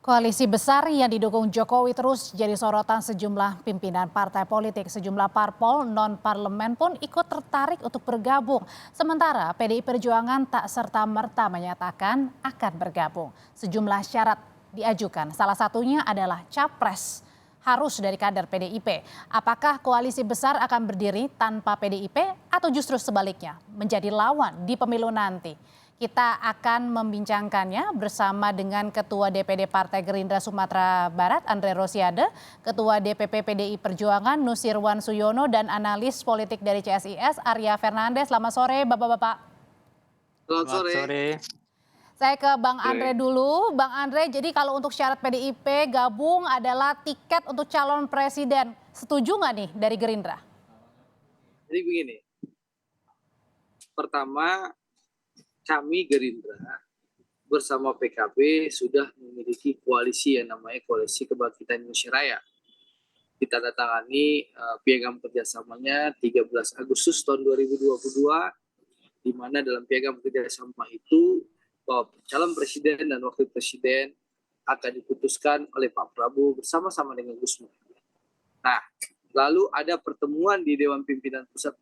Koalisi besar yang didukung Jokowi terus jadi sorotan sejumlah pimpinan partai politik. Sejumlah parpol non-parlemen pun ikut tertarik untuk bergabung. Sementara PDI Perjuangan tak serta-merta menyatakan akan bergabung. Sejumlah syarat diajukan, salah satunya adalah capres harus dari kader PDIP. Apakah koalisi besar akan berdiri tanpa PDIP atau justru sebaliknya menjadi lawan di pemilu nanti? Kita akan membincangkannya bersama dengan Ketua DPD Partai Gerindra Sumatera Barat Andre Rosiade, Ketua DPP PDI Perjuangan Nusirwan Suyono, dan analis politik dari CSIS Arya Fernandes. Selamat sore Bapak-Bapak. Selamat Selamat sore. sore. Saya ke Bang Andre dulu. Bang Andre, jadi kalau untuk syarat PDIP gabung adalah tiket untuk calon presiden. Setuju nggak nih dari Gerindra? Jadi begini, pertama kami Gerindra bersama PKB sudah memiliki koalisi yang namanya Koalisi Kebangkitan Indonesia Raya. Ditandatangani piagam kerjasamanya 13 Agustus tahun 2022, di mana dalam piagam kerjasama itu bahwa calon presiden dan wakil presiden akan diputuskan oleh Pak Prabowo bersama-sama dengan Gus Muhaimin. Nah, lalu ada pertemuan di Dewan Pimpinan Pusat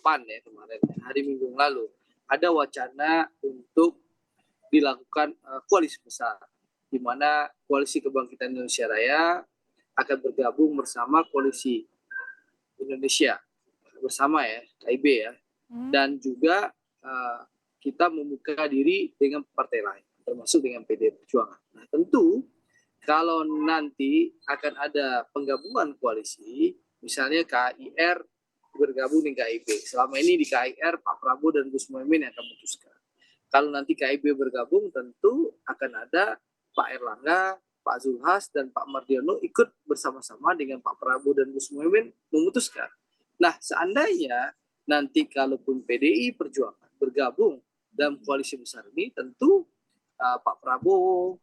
PAN ya kemarin, hari Minggu lalu. Ada wacana untuk dilakukan koalisi besar, di mana Koalisi Kebangkitan Indonesia Raya akan bergabung bersama Koalisi Indonesia bersama ya, KIB ya, dan juga kita membuka diri dengan partai lain, termasuk dengan PDI Perjuangan. Nah, tentu kalau nanti akan ada penggabungan koalisi, misalnya KIR bergabung dengan KIB. Selama ini di KIR Pak Prabowo dan Gus Muhaimin yang akan memutuskan. Kalau nanti KIB bergabung, tentu akan ada Pak Erlangga, Pak Zulhas, dan Pak Mardiono ikut bersama-sama dengan Pak Prabowo dan Gus Muhaimin memutuskan. Nah, seandainya nanti kalaupun PDI Perjuangan bergabung dalam koalisi besar ini, tentu Pak Prabowo,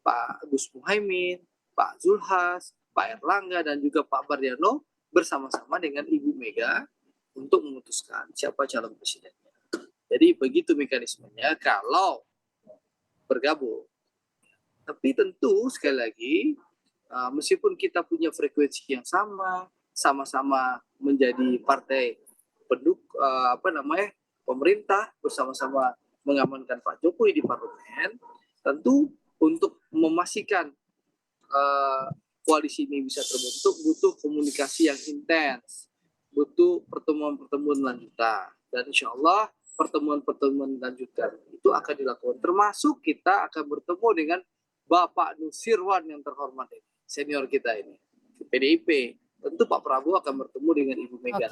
Pak Gus Muhaimin, Pak Zulhas, Pak Erlangga, dan juga Pak Mardiono bersama-sama dengan Ibu Mega untuk memutuskan siapa calon presidennya. Jadi begitu mekanismenya kalau bergabung. Tapi tentu sekali lagi meskipun kita punya frekuensi yang sama, sama-sama menjadi partai pemerintah, bersama-sama mengamankan Pak Jokowi di parlemen, tentu untuk memastikan koalisi ini bisa terbentuk butuh komunikasi yang intens, butuh pertemuan-pertemuan lanjutan, dan insya Allah pertemuan-pertemuan lanjutan itu akan dilakukan, termasuk kita akan bertemu dengan Bapak Nusirwan yang terhormat ini, senior kita ini, PDIP. Tentu Pak Prabowo akan bertemu dengan Ibu Mega.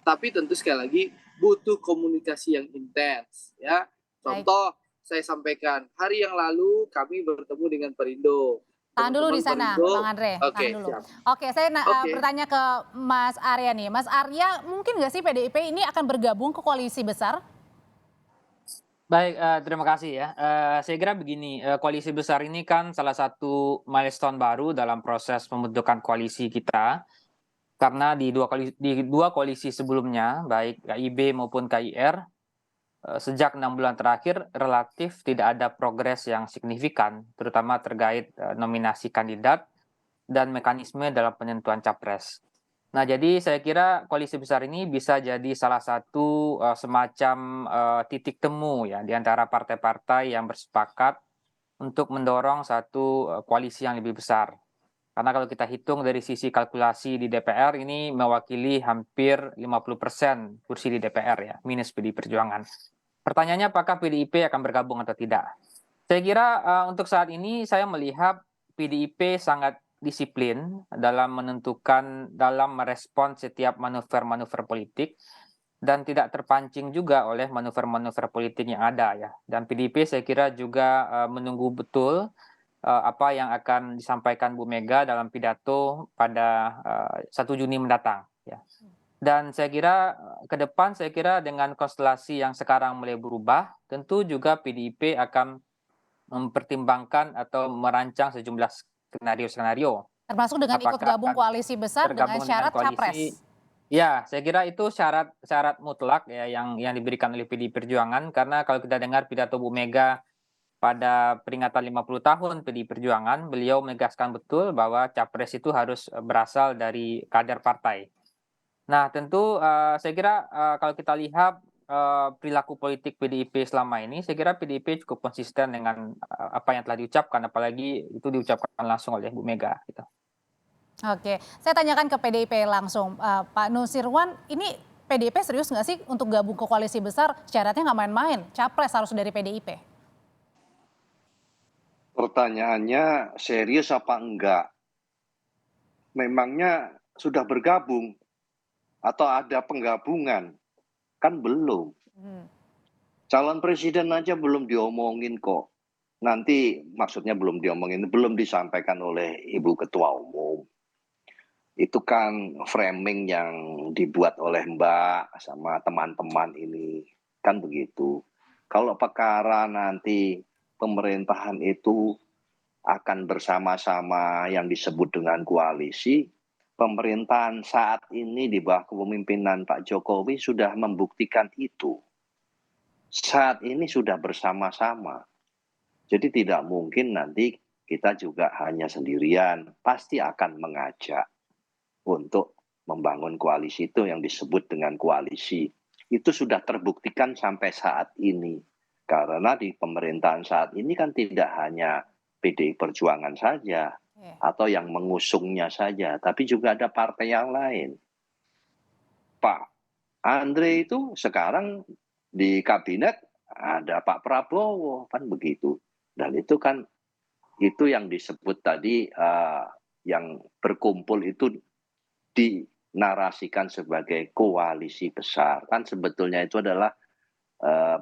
Tapi tentu sekali lagi butuh komunikasi yang intens, ya. Contoh saya sampaikan hari yang lalu kami bertemu dengan Perindo. Tahan dulu di sana, Bang Andre. Tahan dulu. Oke, saya bertanya ke Mas Arya nih. Mas Arya, mungkin nggak sih PDIP ini akan bergabung ke koalisi besar? Baik, terima kasih ya. Saya kira begini, koalisi besar ini kan salah satu milestone baru dalam proses pembentukan koalisi kita. Karena di dua koalisi sebelumnya, baik KIB maupun KIR, sejak 6 bulan terakhir relatif tidak ada progres yang signifikan, terutama terkait nominasi kandidat dan mekanisme dalam penentuan capres. Nah, jadi saya kira koalisi besar ini bisa jadi salah satu semacam titik temu ya di antara partai-partai yang bersepakat untuk mendorong satu koalisi yang lebih besar. Karena kalau kita hitung dari sisi kalkulasi di DPR ini mewakili hampir 50% kursi di DPR ya, minus PDI Perjuangan. Pertanyaannya apakah PDIP akan bergabung atau tidak? Saya kira untuk saat ini saya melihat PDIP sangat disiplin dalam menentukan, dalam merespon setiap manuver-manuver politik dan tidak terpancing juga oleh manuver-manuver politik yang ada ya. Dan PDIP saya kira juga menunggu betul apa yang akan disampaikan Bu Mega dalam pidato pada 1 Juni mendatang ya. Dan saya kira ke depan dengan konstelasi yang sekarang mulai berubah, tentu juga PDIP akan mempertimbangkan atau merancang sejumlah skenario-skenario. Termasuk dengan ikut gabung koalisi besar dengan syarat capres. Ya, saya kira itu syarat mutlak ya yang diberikan oleh PDI Perjuangan, karena kalau kita dengar pidato Bu Mega pada peringatan 50 tahun PDI Perjuangan, beliau menegaskan betul bahwa capres itu harus berasal dari kader partai. Nah, tentu saya kira kalau kita lihat perilaku politik PDIP selama ini, saya kira PDIP cukup konsisten dengan apa yang telah diucapkan, apalagi itu diucapkan langsung oleh Bu Mega. Gitu. Oke, saya tanyakan ke PDIP langsung, Pak Nusirwan, ini PDIP serius nggak sih untuk gabung ke koalisi besar? Syaratnya nggak main-main, capres harus dari PDIP. Pertanyaannya serius apa enggak? Memangnya sudah bergabung atau ada penggabungan? Kan belum. Calon presiden aja belum diomongin kok. Nanti maksudnya belum diomongin, belum disampaikan oleh Ibu Ketua Umum. Itu kan framing yang dibuat oleh Mbak sama teman-teman ini. Kan begitu. Kalau perkara nanti pemerintahan itu akan bersama-sama yang disebut dengan koalisi, pemerintahan saat ini di bawah kepemimpinan Pak Jokowi sudah membuktikan itu. Saat ini sudah bersama-sama. Jadi tidak mungkin nanti kita juga hanya sendirian, pasti akan mengajak untuk membangun koalisi itu yang disebut dengan koalisi. Itu sudah terbuktikan sampai saat ini. Karena di pemerintahan saat ini kan tidak hanya PDI Perjuangan saja atau yang mengusungnya saja, tapi juga ada partai yang lain. Pak Andre itu sekarang di kabinet ada Pak Prabowo, kan begitu. Dan itu kan itu yang disebut tadi yang berkumpul itu dinarasikan sebagai koalisi besar. Kan sebetulnya itu adalah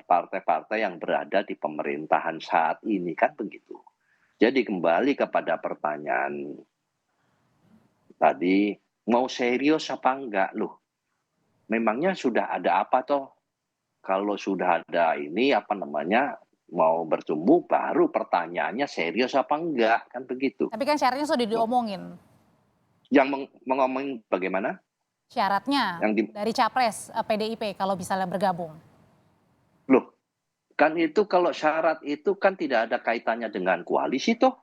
partai-partai yang berada di pemerintahan saat ini, kan begitu. Jadi kembali kepada pertanyaan tadi, mau serius apa enggak loh? Memangnya sudah ada apa toh? Kalau sudah ada ini apa namanya mau bertumbuh baru pertanyaannya serius apa enggak, kan begitu. Tapi kan syaratnya sudah diomongin. Yang mengomongin bagaimana? Syaratnya dari capres PDIP kalau misalnya bergabung. Loh, kan itu kalau syarat itu kan tidak ada kaitannya dengan koalisi toh.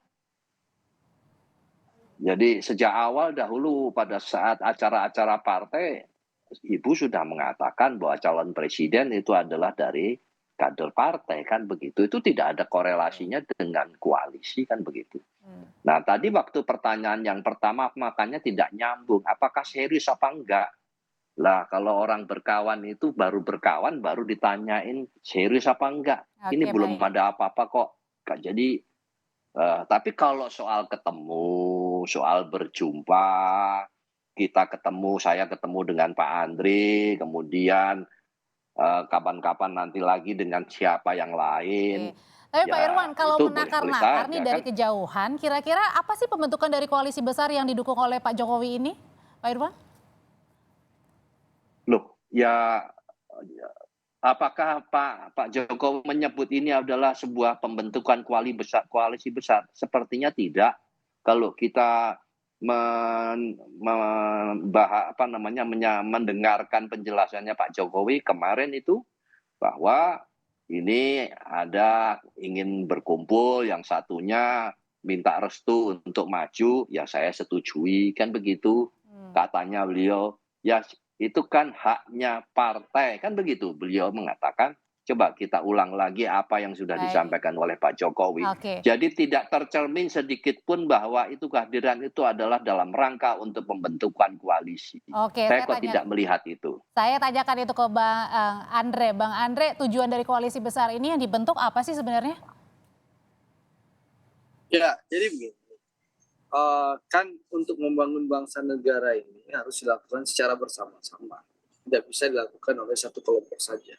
Jadi sejak awal dahulu pada saat acara-acara partai, Ibu sudah mengatakan bahwa calon presiden itu adalah dari kader partai, kan begitu. Itu tidak ada korelasinya dengan koalisi, kan begitu. Nah tadi waktu pertanyaan yang pertama makanya tidak nyambung. Apakah serius apa enggak? Lah kalau orang berkawan itu baru berkawan baru ditanyain serius apa enggak. Ini belum ada apa-apa kok. Jadi tapi kalau soal ketemu, soal berjumpa, kita ketemu, saya ketemu dengan Pak Andre, kemudian kapan-kapan nanti lagi dengan siapa yang lain. Tapi Pak Irwan, kalau menakar-nakar nih dari kan? kejauhan, kira-kira apa sih pembentukan dari koalisi besar yang didukung oleh Pak Jokowi ini, Pak Irwan? Loh, ya apakah Pak Jokowi menyebut ini adalah sebuah pembentukan koalisi besar? Sepertinya tidak. Kalau kita mendengarkan penjelasannya Pak Jokowi kemarin itu bahwa ini ada ingin berkumpul, yang satunya minta restu untuk maju, ya saya setujui, kan begitu. Katanya beliau, ya itu kan haknya partai, kan begitu. Beliau mengatakan, coba kita ulang lagi apa yang sudah disampaikan oleh Pak Jokowi. Jadi tidak tercermin sedikit pun bahwa itu kehadiran itu adalah dalam rangka untuk pembentukan koalisi. Saya kok tidak melihat itu. Saya tanyakan itu ke Bang Andre. Bang Andre, tujuan dari koalisi besar ini yang dibentuk apa sih sebenarnya? Ya, jadi begini. Kan untuk membangun bangsa negara ini harus dilakukan secara bersama-sama. Tidak bisa dilakukan oleh satu kelompok saja.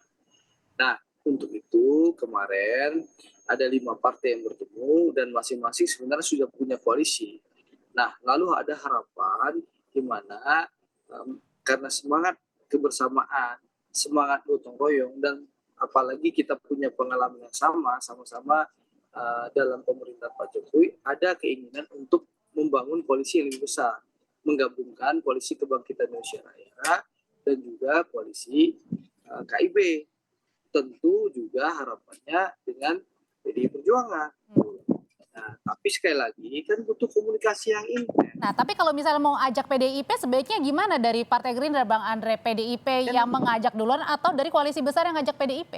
Nah, untuk itu kemarin ada 5 partai yang bertemu dan masing-masing sebenarnya sudah punya koalisi. Nah, lalu ada harapan di mana karena semangat kebersamaan, semangat gotong royong, dan apalagi kita punya pengalaman yang sama-sama dalam pemerintahan Pak Jokowi, ada keinginan untuk membangun koalisi yang lebih besar, menggabungkan koalisi Kebangkitan Indonesia Raya dan juga koalisi KIB. Tentu juga harapannya dengan PDI Perjuangan. Nah, tapi sekali lagi kan butuh komunikasi yang intens. Nah, tapi kalau misalnya mau ajak PDIP sebaiknya gimana dari Partai Gerindra, Bang Andre? PDIP yang mengajak duluan atau dari koalisi besar yang ngajak PDIP?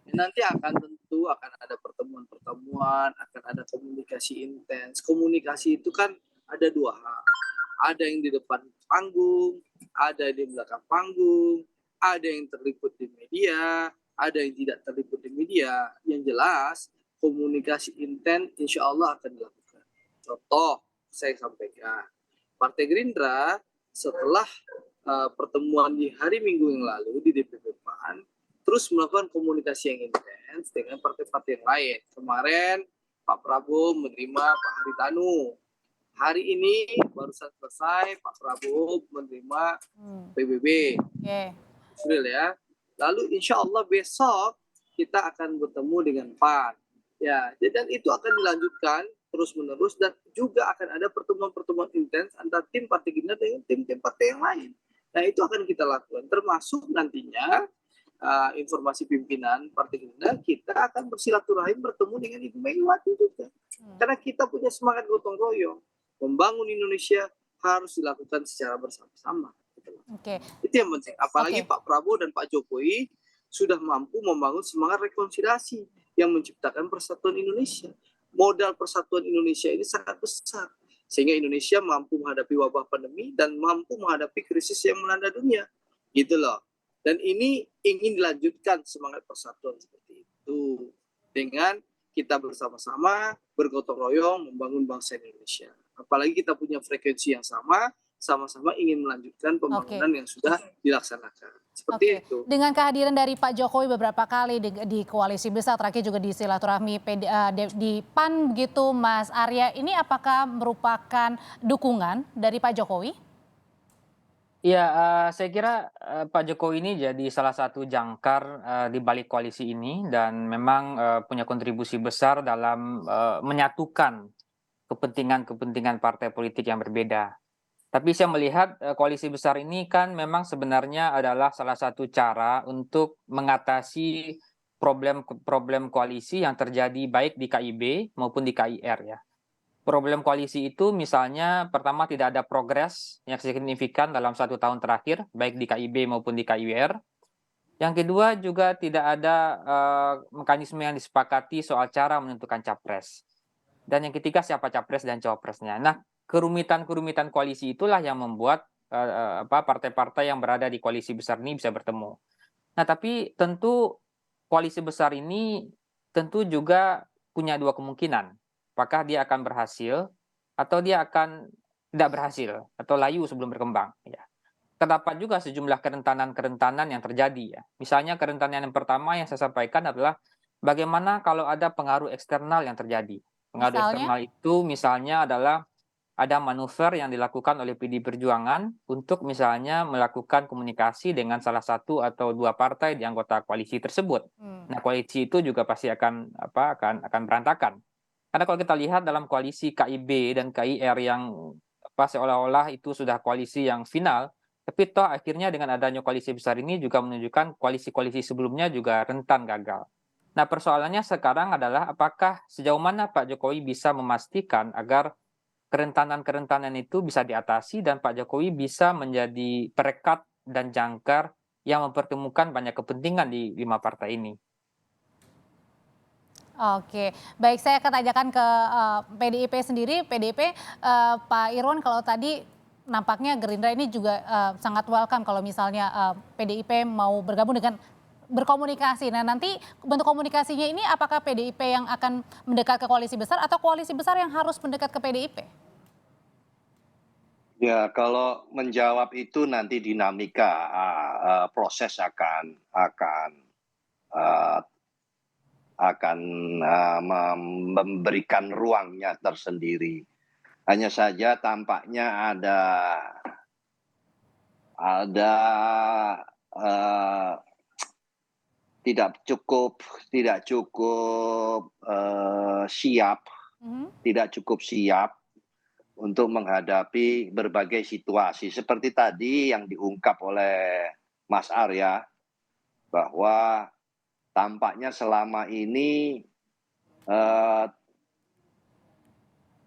Nanti tentu akan ada pertemuan-pertemuan, akan ada komunikasi intens. Komunikasi itu kan ada dua hal. Ada yang di depan panggung, ada di belakang panggung, ada yang terliput di media, ada yang tidak terliput di media. Yang jelas komunikasi intens insya Allah akan dilakukan. Contoh saya sampaikan, Partai Gerindra setelah pertemuan di hari Minggu yang lalu di DPP PAN terus melakukan komunikasi yang intens dengan partai-partai yang lain. Kemarin Pak Prabowo menerima Pak Haritanu. Hari ini barusan selesai Pak Prabowo menerima PBB. April ya. Lalu insya Allah besok kita akan bertemu dengan PAN. Ya, dan itu akan dilanjutkan terus-menerus dan juga akan ada pertemuan-pertemuan intens antara tim Partai Gerindra dengan tim-tim partai yang lain. Nah, itu akan kita lakukan termasuk nantinya informasi pimpinan Partai Gerindra, kita akan bersilaturahim bertemu dengan Ibu Megawati juga. Karena kita punya semangat gotong royong. Membangun Indonesia harus dilakukan secara bersama-sama. Itu yang penting. Apalagi Pak Prabowo dan Pak Jokowi sudah mampu membangun semangat rekonsiliasi yang menciptakan persatuan Indonesia. Modal persatuan Indonesia ini sangat besar. Sehingga Indonesia mampu menghadapi wabah pandemi dan mampu menghadapi krisis yang melanda dunia. Gitu loh. Dan ini ingin dilanjutkan semangat persatuan seperti itu dengan kita bersama-sama bergotong royong membangun bangsa Indonesia. Apalagi kita punya frekuensi yang sama-sama ingin melanjutkan pembangunan yang sudah dilaksanakan. Seperti itu. Dengan kehadiran dari Pak Jokowi beberapa kali di koalisi besar, terakhir juga di silaturahmi di PAN begitu, Mas Arya, ini apakah merupakan dukungan dari Pak Jokowi? Iya, saya kira Pak Jokowi ini jadi salah satu jangkar di balik koalisi ini dan memang punya kontribusi besar dalam menyatukan kepentingan-kepentingan partai politik yang berbeda. Tapi saya melihat koalisi besar ini kan memang sebenarnya adalah salah satu cara untuk mengatasi problem koalisi yang terjadi baik di KIB maupun di KIR ya. Problem koalisi itu misalnya pertama tidak ada progres yang signifikan dalam 1 tahun terakhir, baik di KIB maupun di KIR. Yang kedua juga tidak ada mekanisme yang disepakati soal cara menentukan capres. Dan yang ketiga siapa capres dan cawapresnya. Nah, kerumitan-kerumitan koalisi itulah yang membuat partai-partai yang berada di koalisi besar ini bisa bertemu. Nah, tapi tentu koalisi besar ini tentu juga punya dua kemungkinan. Apakah dia akan berhasil atau dia akan tidak berhasil atau layu sebelum berkembang. Ya. Terdapat juga sejumlah kerentanan-kerentanan yang terjadi. Ya. Misalnya kerentanan yang pertama yang saya sampaikan adalah bagaimana kalau ada pengaruh eksternal yang terjadi. Pengaruh eksternal itu misalnya adalah ada manuver yang dilakukan oleh PDI Perjuangan untuk misalnya melakukan komunikasi dengan salah satu atau dua partai di anggota koalisi tersebut. Nah, koalisi itu juga pasti akan berantakan. Karena kalau kita lihat dalam koalisi KIB dan KIR yang seolah-olah itu sudah koalisi yang final, tapi toh akhirnya dengan adanya koalisi besar ini juga menunjukkan koalisi-koalisi sebelumnya juga rentan gagal. Nah, persoalannya sekarang adalah apakah sejauh mana Pak Jokowi bisa memastikan agar kerentanan-kerentanan itu bisa diatasi dan Pak Jokowi bisa menjadi perekat dan jangkar yang mempertemukan banyak kepentingan di 5 partai ini. Oke, baik, saya akan tanyakan ke PDIP sendiri. PDIP, Pak Irwan, kalau tadi nampaknya Gerindra ini juga sangat welcome kalau misalnya PDIP mau bergabung dengan berkomunikasi. Nah, nanti bentuk komunikasinya ini apakah PDIP yang akan mendekat ke koalisi besar atau koalisi besar yang harus mendekat ke PDIP? Ya, kalau menjawab itu nanti dinamika proses akan memberikan ruangnya tersendiri. Hanya saja tampaknya ada tidak cukup siap untuk menghadapi berbagai situasi seperti tadi yang diungkap oleh Mas Arya bahwa tampaknya selama ini eh,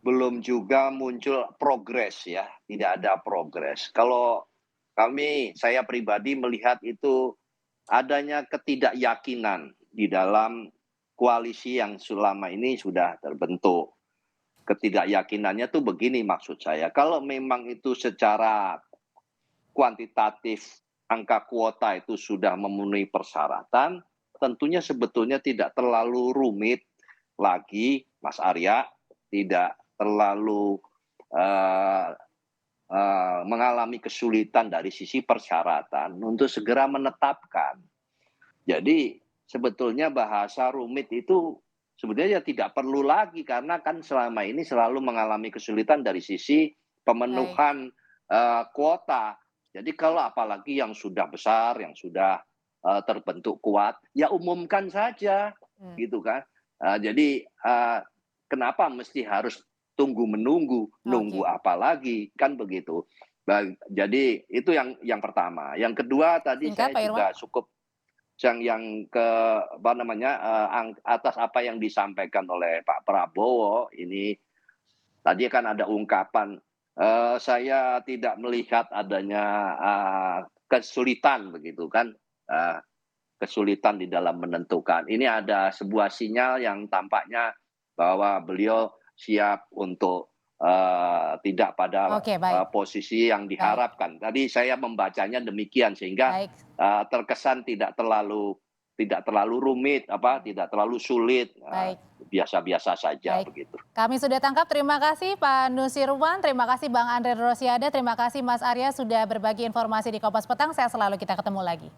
belum juga muncul progres ya, tidak ada progres. Kalau saya pribadi melihat itu adanya ketidakyakinan di dalam koalisi yang selama ini sudah terbentuk. Ketidakyakinannya tuh begini maksud saya, kalau memang itu secara kuantitatif angka kuota itu sudah memenuhi persyaratan, tentunya sebetulnya tidak terlalu rumit lagi, Mas Arya, tidak terlalu mengalami kesulitan dari sisi persyaratan untuk segera menetapkan. Jadi sebetulnya bahasa rumit itu sebenarnya tidak perlu lagi karena kan selama ini selalu mengalami kesulitan dari sisi pemenuhan kuota. Jadi kalau apalagi yang sudah besar, yang sudah terbentuk kuat, ya umumkan saja, gitu kan. Jadi kenapa mesti harus tunggu menunggu, nunggu apa lagi, kan begitu. Jadi itu yang pertama. Yang kedua tadi Singkat, saya Pak juga Irwan. cukup yang ke apa namanya atas apa yang disampaikan oleh Pak Prabowo ini tadi kan ada ungkapan saya tidak melihat adanya kesulitan begitu kan kesulitan di dalam menentukan. Ini ada sebuah sinyal yang tampaknya bahwa beliau siap untuk tidak pada Oke, baik. posisi yang Baik. diharapkan. Tadi saya membacanya demikian sehingga Baik. terkesan tidak terlalu rumit, tidak terlalu sulit, Baik. biasa-biasa saja Baik. begitu. Kami sudah tangkap. Terima kasih Pak Nusirwan, terima kasih Bang Andre Rosiade, terima kasih Mas Arya sudah berbagi informasi di Kompas Petang. Saya selalu kita ketemu lagi.